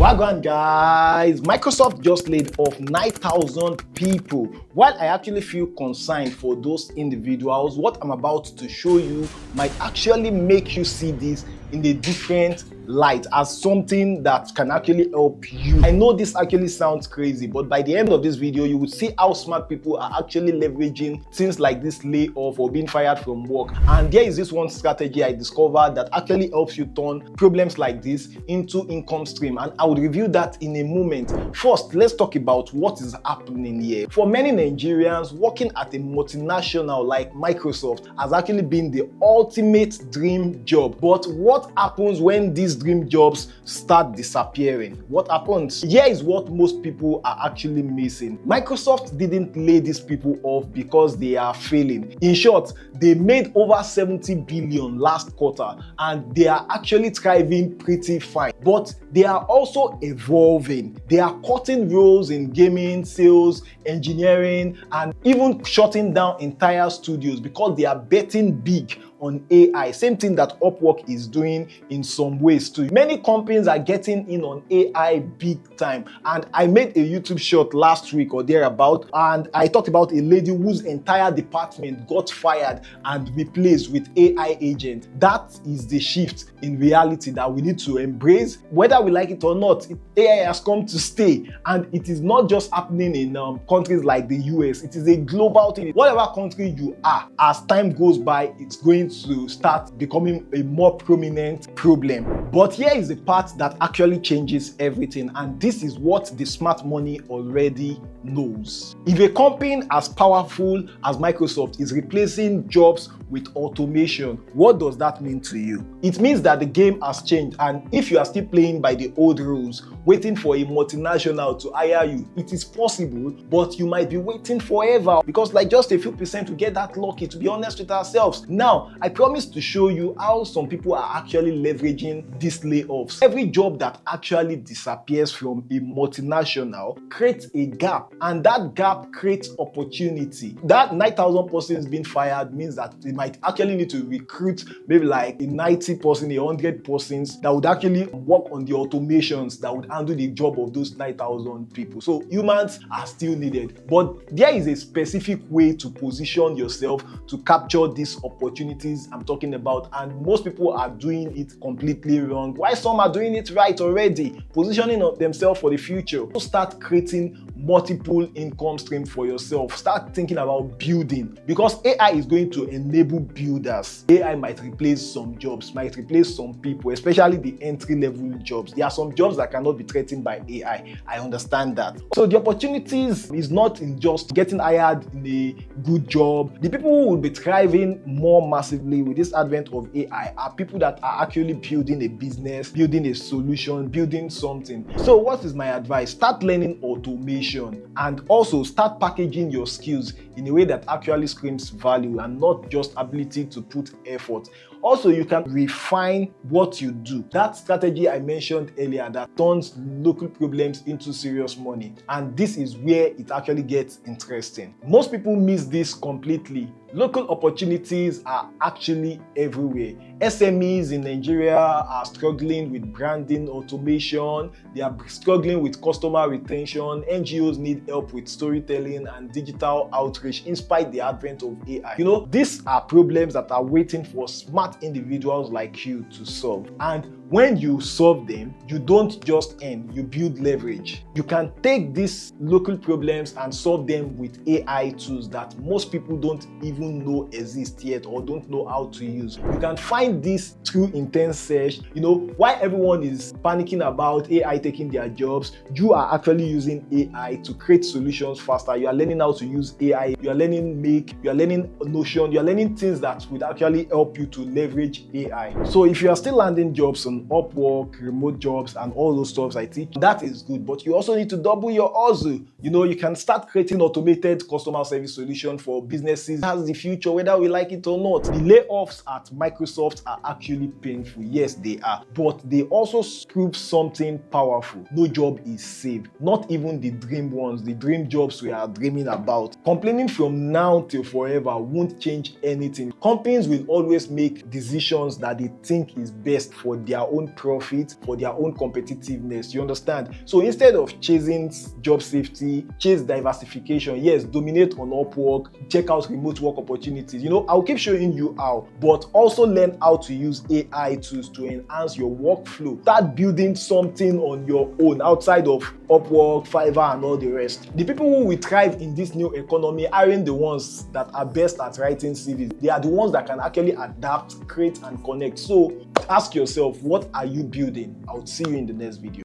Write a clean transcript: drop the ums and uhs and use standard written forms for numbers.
Wagwan guys, Microsoft just laid off 9,000 people. While I actually feel concerned for those individuals, what I'm about to show you might actually make you see this in a different light as something that can actually help you. I know this actually sounds crazy, but by the end of this video, you will see how smart people are actually leveraging things like this layoff or being fired from work. And there is this one strategy I discovered that actually helps you turn problems like this into income stream, and I will review that in a moment. First, let's talk about what is happening here. For many Nigerians, working at a multinational like Microsoft has actually been the ultimate dream job. But what happens when these dream jobs start disappearing? What happens? Here is what most people are actually missing. Microsoft didn't lay these people off because they are failing. In short, they made over 70 billion last quarter and they are actually thriving pretty fine. But they are also evolving. They are cutting roles in gaming, sales, engineering, and even shutting down entire studios because they are betting big on AI. Same thing that Upwork is doing in some ways too. Many companies are getting in on AI big time, and I made a YouTube short last week or thereabout, and I talked about a lady whose entire department got fired and replaced with AI agent. That is the shift in reality that we need to embrace. Whether we like it or not, AI has come to stay, and it is not just happening in countries like the US. It is a global thing. Whatever country you are, as time goes by, it's going to start becoming a more prominent problem. But here is the part that actually changes everything, and this is what the smart money already knows. If a company as powerful as Microsoft is replacing jobs with automation, what does that mean to you? It means that the game has changed, and if you are still playing by the old rules, waiting for a multinational to hire you, it is possible, but you might be waiting forever because like just a few percent to get that lucky, to be honest with ourselves. Now, I promise to show you how some people are actually leveraging these layoffs. Every job that actually disappears from a multinational creates a gap, and that gap creates opportunity. That 9,000 persons being fired means that they might actually need to recruit maybe like a 90 person, 100 persons that would actually work on the automations that would handle the job of those 9,000 people. So humans are still needed, but there is a specific way to position yourself to capture these opportunities I'm talking about, and most people are doing it completely wrong, while some are doing it right already, positioning themselves for the future. So start creating multiple income streams for yourself. Start thinking about building, because AI is going to enable builders. AI might replace some jobs, might replace some people, especially the entry-level jobs. There are some jobs that cannot be threatened by AI. I understand that. So the opportunities is not in just getting hired in a good job. The people who will be thriving more massively with this advent of AI are people that are actually building a business, building a solution, building something. So what is my advice? Start learning automation, and also start packaging your skills in a way that actually screams value and not just ability to put effort. Also, you can refine what you do. That strategy I mentioned earlier that turns local problems into serious money. And this is where it actually gets interesting. Most people miss this completely. Local opportunities are actually everywhere. SMEs in Nigeria are struggling with branding, automation. They are struggling with customer retention. NGOs need help with storytelling and digital outreach in spite of the advent of AI. You know, these are problems that are waiting for smart individuals like you to solve. And when you solve them, you don't just earn, you build leverage. You can take these local problems and solve them with AI tools that most people don't even know exist yet or don't know how to use. You can find this through intense search. You know, while everyone is panicking about AI taking their jobs, you are actually using AI to create solutions faster. You are learning how to use AI. You are learning Make. You are learning Notion. You are learning things that would actually help you to leverage AI. So if you are still landing jobs on Upwork, remote jobs, and all those stuff I teach, that is good, but you also need to double your hustle. You know, you can start creating automated customer service solution for businesses. It has the future, whether we like it or not. The layoffs at Microsoft are actually painful. Yes, they are, but they also prove something powerful. No job is safe, not even the dream ones, the dream jobs we are dreaming about. Complaining from now till forever won't change anything. Companies will always make decisions that they think is best for their own profit, for their own competitiveness. You understand? So instead of chasing job safety, chase diversification. Yes, dominate on Upwork, check out remote work opportunities. I'll keep showing you how, but also learn how to use AI tools to enhance your workflow. Start building something on your own outside of Upwork, Fiverr, and all the rest. The people who will thrive in this new economy aren't the ones that are best at writing CVs. They are the ones that can actually adapt, create, and connect. So ask yourself, what are you building? I'll see you in the next video.